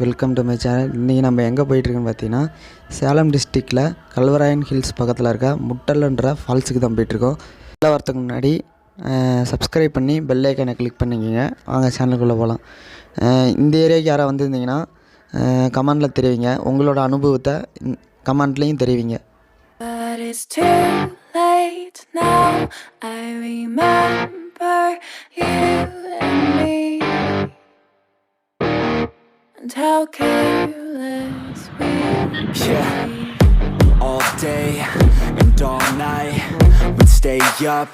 Welcome to my channel. இன்றைக்கி நம்ம எங்கே போயிட்டுருக்கோன்னு பார்த்தீங்கன்னா சேலம் டிஸ்ட்ரிக்டில் கல்வராயன் ஹில்ஸ் பக்கத்தில் இருக்க முட்டல்ன்ற ஃபால்ஸுக்கு தான் போயிட்டுருக்கோம். உள்ளே வரத்துக்கு முன்னாடி சப்ஸ்கிரைப் பண்ணி பெல் ஐக்கானை கிளிக் பண்ணிக்கோங்க. வாங்க சேனலுக்குள்ளே போகலாம். இந்த ஏரியாவுக்கு யாராவது வந்துருந்தீங்கன்னா கமெண்டில் தெரிவிங்க. உங்களோட அனுபவத்தை கமெண்ட்லேயும் தெரிவிங்க. And how careless we all day and all night we'd stay up,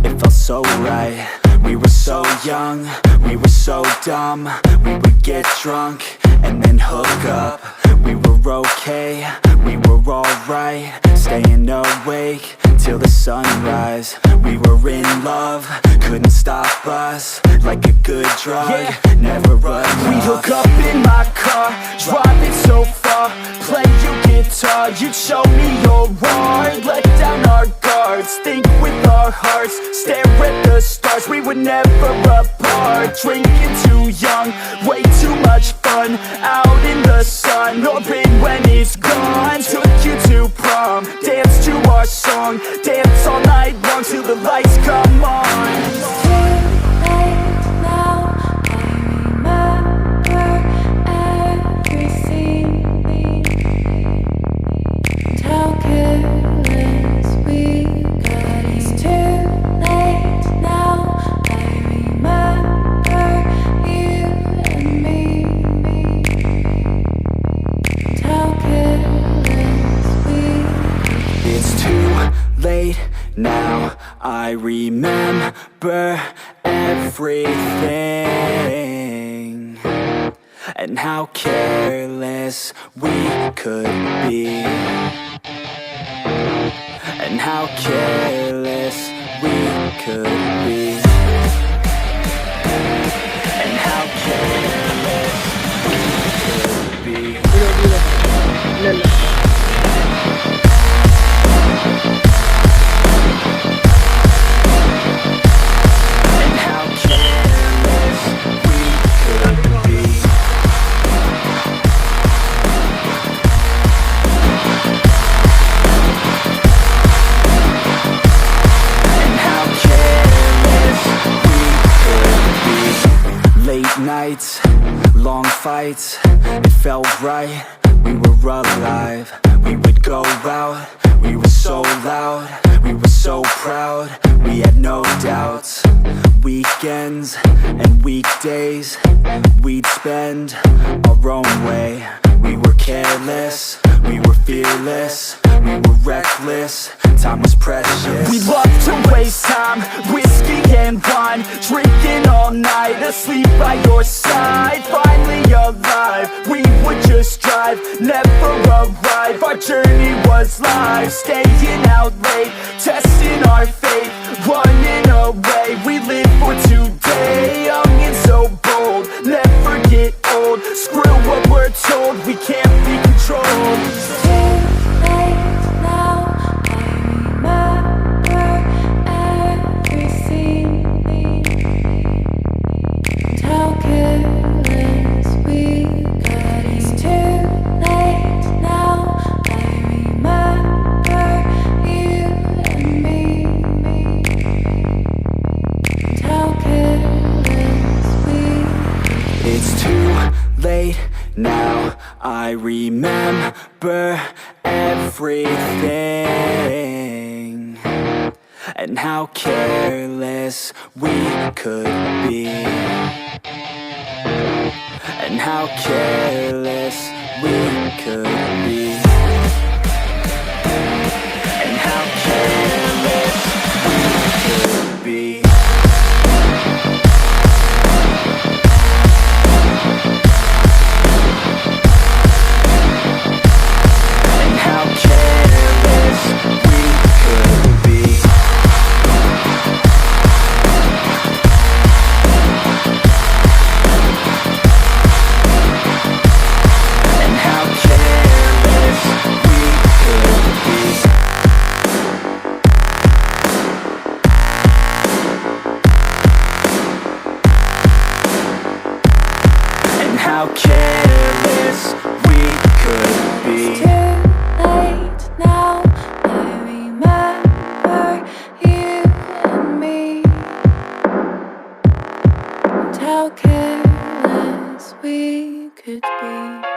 it felt so right. We were so young, we were so dumb. We would get drunk and then hook up. We were okay, we were alright, staying awake till the sunrise. We were in love, couldn't stop us, like a good drug, never enough. We'd hook up in my car, driving so far, play you guitar, you'd show me your art, let down our guards, think with our hearts, stare at the stars. We were never apart, drinking too young, way too much fun, out in the sun, hoping when it's gone. Took you to prom, dance to our song, dance all night long till the lights come on. Now I remember everything and how careless we could be, and how careless we could be, and how careless we could be. Nights, long fights, it felt right, we were alive. We would go out, we were so loud, we were so proud, we had no doubts. Weekends and weekdays, we'd spend our own way. We were careless, we were fearless, we were reckless, time was precious. We loved to waste time, whiskey and wine, drinking all night, asleep by your side. Finally alive, we would just drive, never arrive. Our journey was live, staying out late, testing our fate, running away. We live for today, young and so bold, never get old. Screw what we're told, we can't be controlled. Now I remember everything and how careless we could be, and how careless we could be, and how careless we could be. how careless we could be. It's too late now, I remember you and me, and how careless we could be.